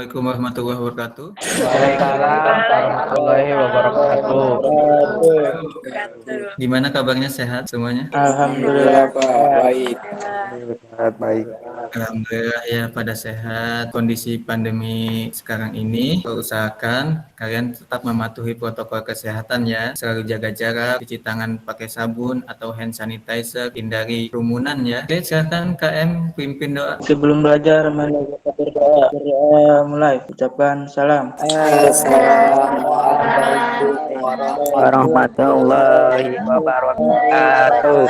Assalamualaikum warahmatullahi wabarakatuh. Waalaikumsalam warahmatullahi wabarakatuh. Gimana kabarnya, sehat semuanya? Alhamdulillah Pak, baik. Alhamdulillah baik. Alhamdulillah ya pada sehat. Kondisi pandemi sekarang ini, usahakan kalian tetap mematuhi protokol kesehatan ya. Selalu jaga jarak, cuci tangan pakai sabun atau hand sanitizer, hindari kerumunan ya. Oke, silakan KM pimpin doa. Sebelum belajar, mari kita berdoa. Berdoa mulai. Ucapan salam. Assalamualaikum warahmatullahi wabarakatuh.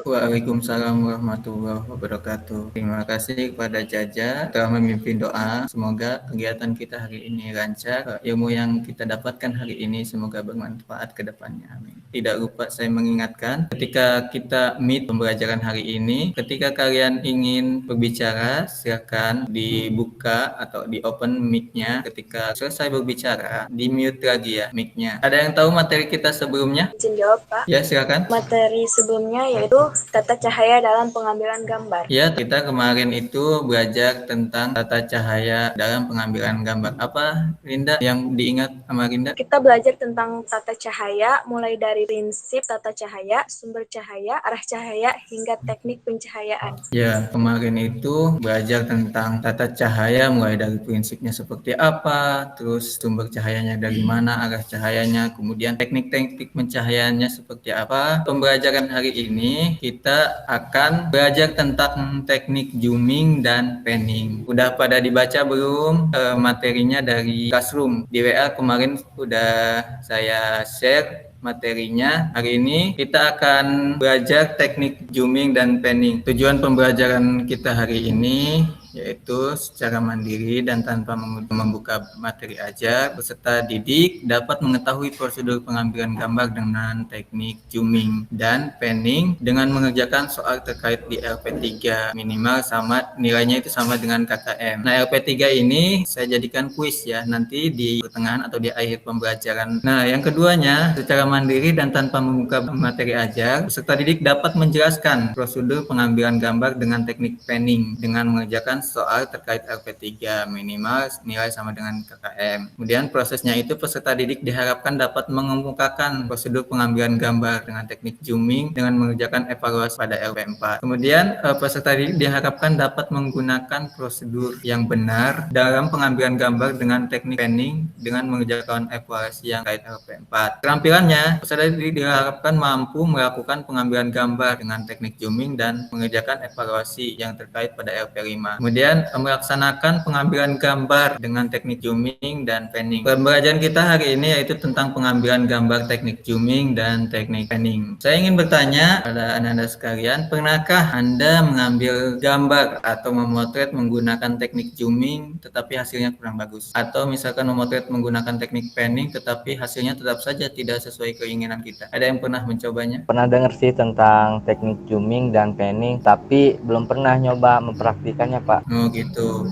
Waalaikumsalam warahmatullahi wabarakatuh. Terima kasih kepada Jaja telah memimpin doa. Semoga kegiatan kita hari ini lancar. Ilmu yang kita dapatkan hari ini semoga bermanfaat ke depannya. Amin. Tidak lupa saya mengingatkan ketika kita meet pembelajaran hari ini, ketika kalian ingin berbicara, silakan dibuka atau di open mic-nya. Ketika selesai berbicara, di mute lagi ya mic-nya. Ada yang tahu materi kita sebelumnya? Izin jawab, Pak. Ya, silakan. Materi sebelumnya yaitu tata cahaya dalam pengambilan gambar. Ya, kita kemarin itu belajar tentang tata cahaya dalam pengambilan gambar. Apa, Linda, yang diingat sama Linda? Kita belajar tentang tata cahaya mulai dari prinsip tata cahaya, sumber cahaya, arah cahaya, hingga teknik pencahayaan. Ya, kemarin itu belajar tentang tata cahaya mulai dari prinsipnya seperti apa, terus sumber cahayanya dari mana, arah cahayanya, kemudian teknik-teknik pencahayaannya seperti apa. Pembelajaran hari ini kita akan belajar tentang teknik zooming dan panning. Udah pada dibaca belum materinya dari Classroom? Di WA kemarin udah saya share materinya. Hari ini kita akan belajar teknik zooming dan panning. Tujuan pembelajaran kita hari ini yaitu secara mandiri dan tanpa membuka materi ajar, peserta didik dapat mengetahui prosedur pengambilan gambar dengan teknik zooming dan panning dengan mengerjakan soal terkait di LP3 minimal sama nilainya itu sama dengan KKM. Nah, LP3 ini saya jadikan kuis ya nanti di pertengahan atau di akhir pembelajaran. Nah, yang keduanya secara mandiri dan tanpa membuka materi ajar, peserta didik dapat menjelaskan prosedur pengambilan gambar dengan teknik panning dengan mengerjakan soal terkait LP3 minimal nilai sama dengan KKM. Kemudian prosesnya itu peserta didik diharapkan dapat mengemukakan prosedur pengambilan gambar dengan teknik zooming dengan mengerjakan evaluasi pada LP4. Kemudian peserta didik diharapkan dapat menggunakan prosedur yang benar dalam pengambilan gambar dengan teknik panning dengan mengerjakan evaluasi yang terkait LP4. Keterampilannya, peserta didik diharapkan mampu melakukan pengambilan gambar dengan teknik zooming dan mengerjakan evaluasi yang terkait pada LP5. Kemudian melaksanakan pengambilan gambar dengan teknik zooming dan panning. Pembelajaran kita hari ini yaitu tentang pengambilan gambar teknik zooming dan teknik panning. Saya ingin bertanya pada Anda sekalian, pernahkah Anda mengambil gambar atau memotret menggunakan teknik zooming tetapi hasilnya kurang bagus? Atau misalkan memotret menggunakan teknik panning tetapi hasilnya tetap saja tidak sesuai keinginan kita? Ada yang pernah mencobanya? Pernah dengar sih tentang teknik zooming dan panning, tapi belum pernah nyoba mempraktikannya, Pak. Oh gitu.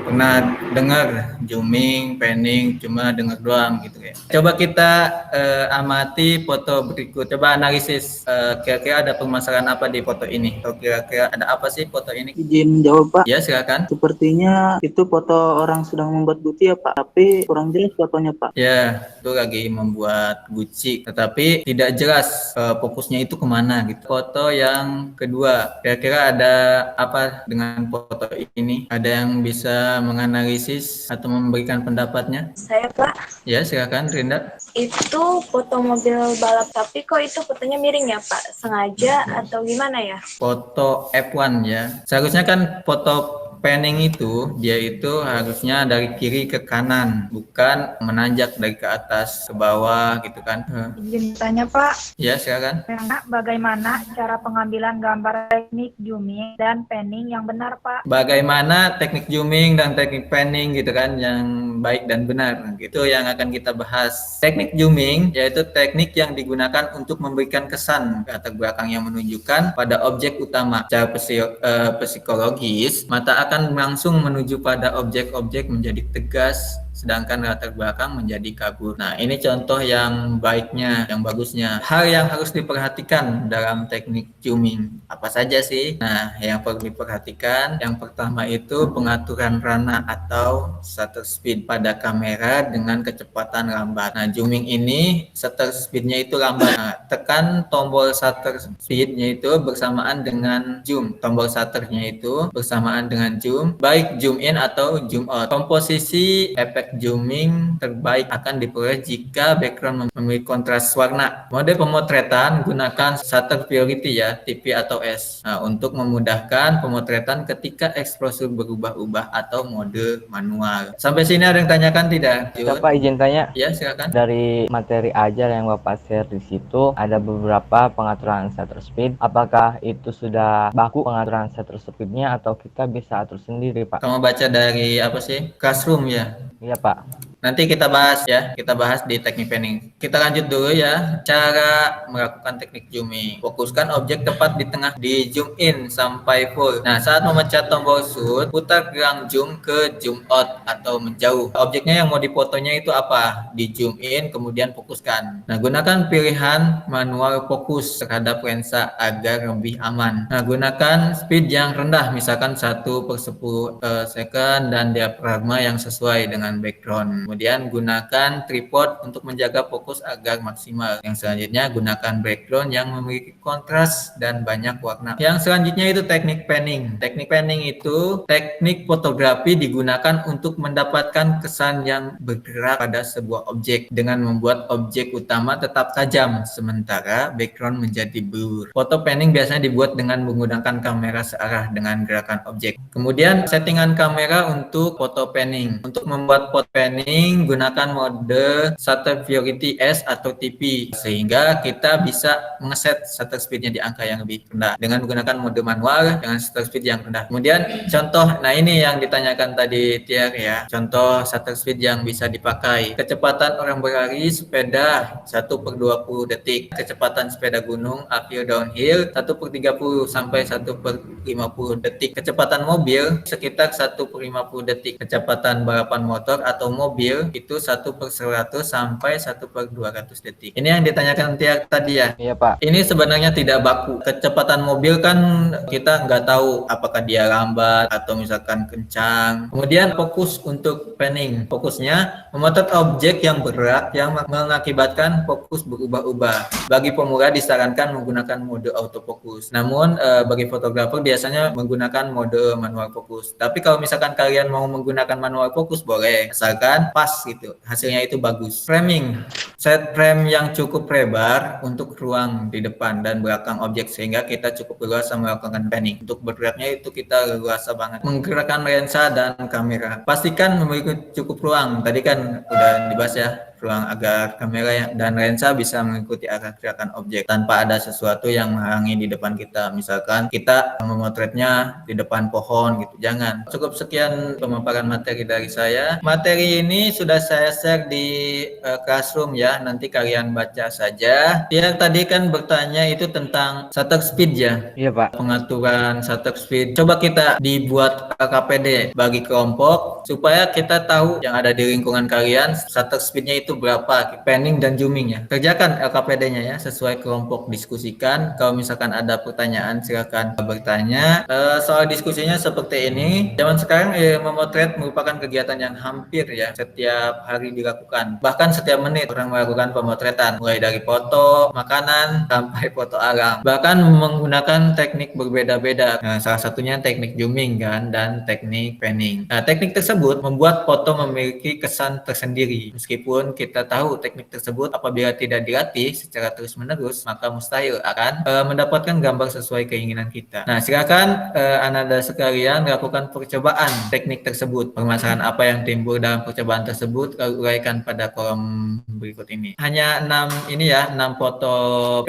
Pernah dengar zooming, panning, cuma dengar doang gitu ya. Coba kita amati foto berikut. Coba analisis kira-kira ada permasalahan apa di foto ini? Atau kira-kira ada apa sih foto ini? Izin jawab Pak. Ya, silakan. Sepertinya itu foto orang sedang membuat buti ya Pak, tapi kurang jelas fotonya Pak. Ya, itu lagi membuat guci, tetapi tidak jelas fokusnya itu kemana gitu. Foto yang kedua, kira-kira ada apa dengan foto ini? Ada yang bisa menganalisis atau memberikan pendapatnya? Saya, Pak, Ya, silakan Rinda. itu foto mobil balap, tapi kok itu fotonya miring ya, Pak? Sengaja atau gimana ya? Foto F1 ya. Seharusnya kan foto panning itu dia itu harusnya dari kiri ke kanan, bukan menanjak dari ke atas ke bawah gitu kan. Izin tanya Pak, Ya, silakan. bagaimana cara pengambilan gambar teknik zooming dan panning yang benar Pak? Bagaimana teknik zooming dan teknik panning gitu kan yang baik dan benar, gitu yang akan kita bahas. Teknik zooming yaitu teknik yang digunakan untuk memberikan kesan ke latar belakang yang menunjukkan pada objek utama. Secara psikologis, mata akan langsung menuju pada objek-objek menjadi tegas, sedangkan latar belakang menjadi kabur. Nah, ini contoh yang baiknya, yang bagusnya. Hal yang harus diperhatikan dalam teknik zooming apa saja sih? Nah, yang perlu diperhatikan yang pertama itu pengaturan rana atau shutter speed pada kamera dengan kecepatan lambat. Nah, zooming ini shutter speednya itu lambat. Nah, tekan tombol shutter speednya itu bersamaan dengan zoom. Tombol shutternya itu bersamaan dengan zoom, baik zoom in atau zoom out. Komposisi efek zooming terbaik akan diperoleh jika background memiliki kontras warna. Mode pemotretan gunakan shutter priority ya, TP atau S. Nah, untuk memudahkan pemotretan ketika eksposur berubah-ubah atau mode manual. Sampai sini ada yang tanyakan tidak? Jun? Bapak izin tanya, Ya, silakan. dari materi ajar yang Bapak share di situ ada beberapa pengaturan shutter speed. Apakah itu sudah baku pengaturan shutter speednya atau kita bisa atur sendiri, Pak? Kamu baca dari apa sih? Classroom ya? Iya, Pak. Nanti kita bahas ya, kita bahas di teknik panning. Kita lanjut dulu ya, cara melakukan teknik zooming. Fokuskan objek tepat di tengah, di zoom in sampai full. Nah, saat memencet tombol shoot, putar gelang zoom ke zoom out atau menjauh. Objeknya yang mau difotonya itu apa? Di zoom in, kemudian fokuskan. Nah, gunakan pilihan manual fokus terhadap lensa agar lebih aman. Nah, gunakan speed yang rendah, misalkan 1/10 second dan diafragma yang sesuai dengan background. Kemudian gunakan tripod untuk menjaga fokus agar maksimal. Yang selanjutnya gunakan background yang memiliki kontras dan banyak warna. Yang selanjutnya itu teknik panning. Teknik panning itu teknik fotografi digunakan untuk mendapatkan kesan yang bergerak pada sebuah objek dengan membuat objek utama tetap tajam sementara background menjadi blur. Foto panning biasanya dibuat dengan menggunakan kamera searah dengan gerakan objek. Kemudian settingan kamera untuk foto panning. Untuk membuat foto panning gunakan mode shutter priority S atau TP sehingga kita bisa mengeset shutter speednya di angka yang lebih rendah dengan menggunakan mode manual dengan shutter speed yang rendah. Kemudian contoh, nah ini yang ditanyakan tadi Tiar ya, contoh shutter speed yang bisa dipakai. Kecepatan orang berlari sepeda 1/20 detik, kecepatan sepeda gunung uphill downhill 1/30 sampai 1/50 detik, kecepatan mobil sekitar 1/50 detik, kecepatan balapan motor atau mobil itu 1/100 sampai 1/200 detik. Ini yang ditanyakan Tiar tadi ya. Iya, Pak. Ini sebenarnya tidak baku. Kecepatan mobil kan kita nggak tahu apakah dia lambat atau misalkan kencang. Kemudian fokus untuk panning. Fokusnya memotret objek yang bergerak yang mengakibatkan fokus berubah-ubah. Bagi pemula disarankan menggunakan mode autofocus. Namun bagi fotografer biasanya menggunakan mode manual fokus. Tapi kalau misalkan kalian mau menggunakan manual fokus boleh, asalkan pas gitu, hasilnya itu bagus. Framing, set frame yang cukup lebar untuk ruang di depan dan belakang objek sehingga kita cukup leluasa melakukan panning. Untuk bergeraknya itu kita leluasa banget. Menggerakkan lensa dan kamera. Pastikan memiliki cukup ruang. Tadi kan udah dibahas ya, ruang agar kamera dan lensa bisa mengikuti arah gerakan objek tanpa ada sesuatu yang menghalangi di depan kita. Misalkan kita memotretnya di depan pohon gitu, jangan. Cukup sekian pemaparan materi dari saya. Materi ini sudah saya share di Classroom ya, nanti kalian baca saja. Dia tadi kan bertanya itu tentang shutter speed ya. Iya, Pak. Pengaturan shutter speed. Coba kita dibuat LKPD bagi kelompok supaya kita tahu yang ada di lingkungan kalian shutter speednya itu berapa, panning dan zooming ya. Kerjakan LKPD-nya ya sesuai kelompok, diskusikan. Kalau misalkan ada pertanyaan silakan bertanya. Soal diskusinya seperti ini. Zaman sekarang memotret merupakan kegiatan yang hampir ya setiap hari dilakukan. Bahkan setiap menit orang melakukan pemotretan, mulai dari foto makanan sampai foto alam. Bahkan menggunakan teknik berbeda-beda. Nah, salah satunya teknik zooming kan dan teknik panning. Nah, teknik tersebut membuat foto memiliki kesan tersendiri. Meskipun kita tahu teknik tersebut apabila tidak dilatih secara terus-menerus maka mustahil akan mendapatkan gambar sesuai keinginan kita. Nah, silakan Anda sekalian lakukan percobaan teknik tersebut. Permasalahan apa yang timbul dalam percobaan tersebut uraikan pada kolom berikut ini. Hanya 6 foto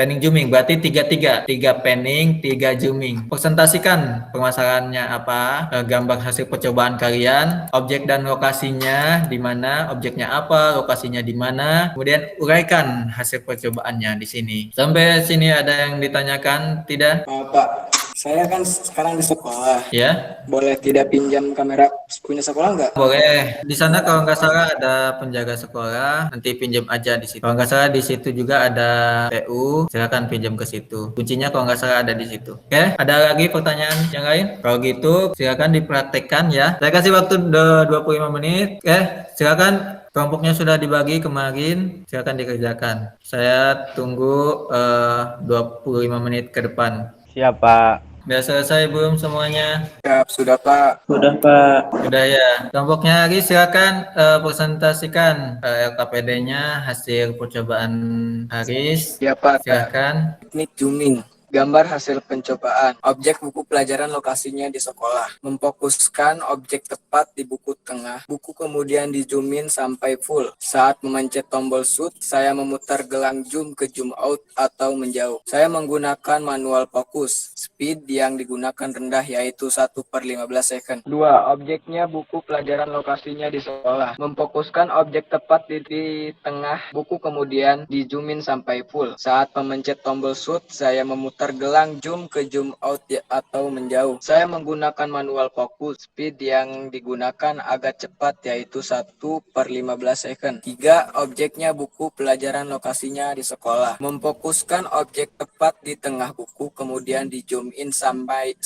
panning zooming, berarti 3 panning, 3 zooming. Presentasikan permasalahannya apa, gambar hasil percobaan kalian, objek dan lokasinya di mana, objeknya apa, lokasinya di mana, kemudian uraikan hasil percobaannya di sini. Sampai sini ada yang ditanyakan? Tidak? Pak, Saya kan sekarang di sekolah. Ya, Boleh tidak pinjam kamera punya sekolah nggak? boleh. Di sana kalau nggak salah ada penjaga sekolah, nanti pinjam aja di situ. Kalau nggak salah di situ juga ada PU, silakan pinjam ke situ. Kuncinya kalau nggak salah ada di situ. Oke, ada lagi pertanyaan yang lain? Kalau gitu, silakan dipraktekkan ya. Saya kasih waktu 25 menit. Oke, silakan. Kelompoknya sudah dibagi kemarin, silakan dikerjakan. Saya tunggu 25 menit ke depan. Siapa? Udah selesai belum semuanya? Siap, sudah Pak. Sudah, Pak. Udah ya. Kelompoknya lagi silakan presentasikan LKPD-nya hasil percobaan Haris. Ya Pak. Silakan. Teknik zooming. Gambar hasil pencobaan. Objek buku pelajaran lokasinya di sekolah. Memfokuskan objek tepat di buku tengah. Buku kemudian di zoom in sampai full. Saat memencet tombol shoot, saya memutar gelang zoom ke zoom out atau menjauh. Saya menggunakan manual fokus. Speed yang digunakan rendah yaitu 1/15 second. 2. Objeknya buku pelajaran lokasinya di sekolah. Memfokuskan objek tepat di tengah buku kemudian di zoom in sampai full. Saat memencet tombol shoot, saya memutar gelang zoom ke zoom out atau menjauh. Saya menggunakan manual fokus. Speed yang digunakan agak cepat yaitu 1/15 second. 3. Objeknya buku pelajaran lokasinya di sekolah. Memfokuskan objek tepat di tengah buku kemudian di zoom in sampai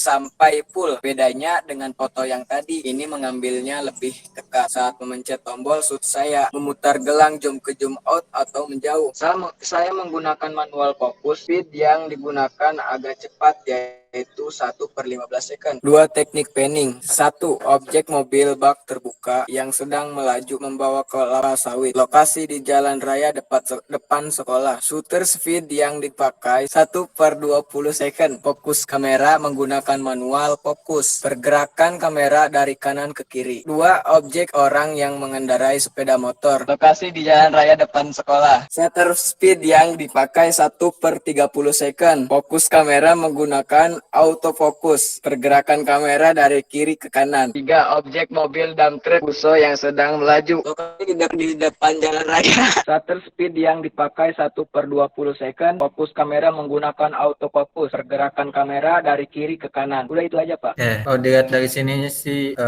full. Bedanya dengan foto yang tadi, ini mengambilnya lebih dekat. Saat memencet tombol shoot, saya memutar gelang zoom ke zoom out atau menjauh. Saya menggunakan manual fokus. Speed yang digunakan agak cepat yaitu 1/15 second. 2. Teknik panning. 1. Objek mobil bak terbuka yang sedang melaju membawa kelapa sawit. Lokasi di jalan raya depan sekolah. Shutter speed yang dipakai 1/20 second. Fokus kamera menggunakan manual fokus. Pergerakan kamera dari kanan ke kiri. 2. Objek orang yang mengendarai sepeda motor. Lokasi di jalan raya depan sekolah. Shutter speed yang dipakai 1/30 second. Fokus kamera menggunakan autofocus. Pergerakan kamera dari kiri ke kanan. 3. Objek mobil dump truck Fuso yang sedang melaju. Lokasi di depan jalan raya. Shutter speed yang dipakai 1/20 second. Fokus kamera menggunakan autofocus. Pergerakan kamera dari kiri ke kanan. Udah itu aja Pak. Kalau dilihat dari sini sih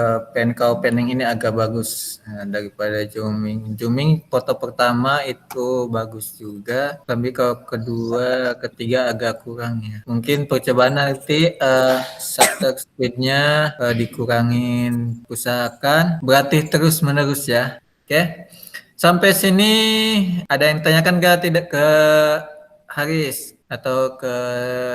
panning ini agak bagus daripada zooming. Zooming foto pertama itu bagus juga, tapi kalau kedua, ketiga agak kurang ya. Mungkin percobaan nanti shutter speednya dikurangin, usahakan berlatih terus menerus ya. Oke. Sampai sini ada yang tanyakan tidak ke Haris atau ke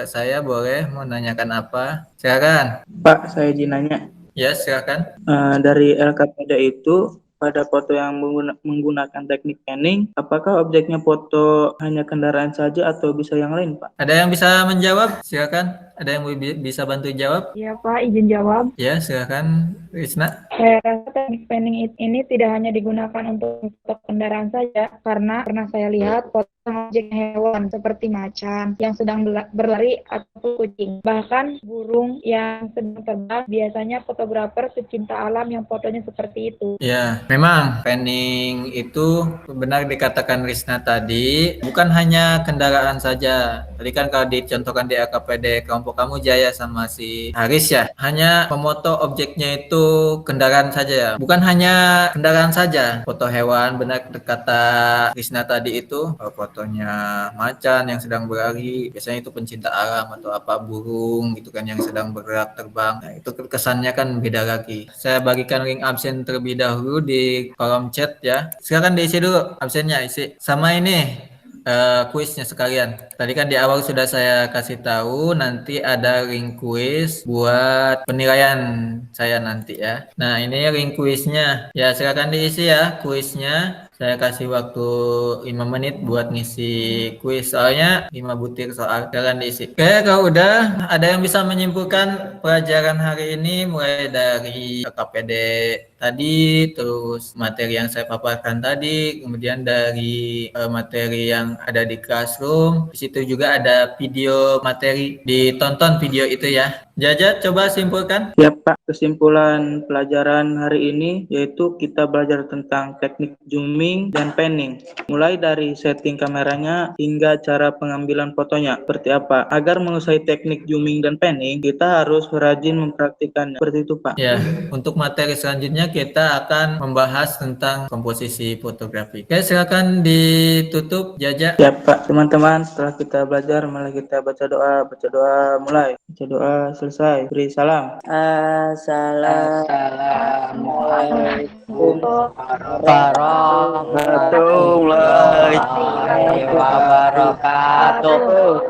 saya, boleh mau nanyakan apa? Silakan. Pak, saya izin nanya. Ya, silakan. Dari LKPD itu pada foto yang menggunakan teknik panning, apakah objeknya foto hanya kendaraan saja atau bisa yang lain, Pak? Ada yang bisa menjawab? Silakan. Ada yang bisa bantu jawab? Iya Pak, izin jawab. Ya, silakan, Risna. Saya rasa teknik panning ini tidak hanya digunakan untuk foto kendaraan saja, karena pernah saya lihat foto objek hewan seperti macan yang sedang berlari atau kucing. Bahkan burung yang sedang terbang, biasanya fotografer pecinta alam yang fotonya seperti itu. Ya, memang panning itu benar dikatakan Risna tadi, bukan hanya kendaraan saja. Tadi kan kalau dicontohkan di LKPD kelompok kamu Jaya sama si Haris ya, hanya memoto objeknya itu kendaraan saja ya. Bukan hanya kendaraan saja, foto hewan, benar kata Risna tadi itu, fotonya macan yang sedang berlari, biasanya itu pencinta alam atau apa, burung gitu kan yang sedang bergerak terbang. Nah, itu kesannya kan beda lagi. Saya bagikan link absen terlebih dahulu di kolom chat ya. Silakan diisi dulu absennya, isi. Sama ini kuisnya sekalian. Tadi kan di awal sudah saya kasih tahu nanti ada link kuis buat penilaian saya nanti ya. Nah, ini link kuisnya. Ya, silakan diisi ya kuisnya. Saya kasih waktu 5 menit buat ngisi kuis. Soalnya 5 butir soal, silakan diisi. Oke, kalau udah ada yang bisa menyimpulkan pelajaran hari ini mulai dari KPD tadi, terus materi yang saya paparkan tadi, kemudian dari materi yang ada di classroom. Di situ juga ada video materi, ditonton video itu ya. Jaja, coba simpulkan. Ya Pak, kesimpulan pelajaran hari ini yaitu kita belajar tentang teknik zooming dan panning. Mulai dari setting kameranya hingga cara pengambilan fotonya seperti apa. Agar menguasai teknik zooming dan panning, kita harus rajin mempraktikannya. Seperti itu Pak. Ya, untuk materi selanjutnya kita akan membahas tentang komposisi fotografi. Oke, silakan ditutup, Jaja. Ya Pak, teman-teman, setelah kita belajar, malah kita baca doa mulai. Baca doa selesai. Beri salam. Assalamualaikum Warahmatullahi warahmatullahi wabarakatuh.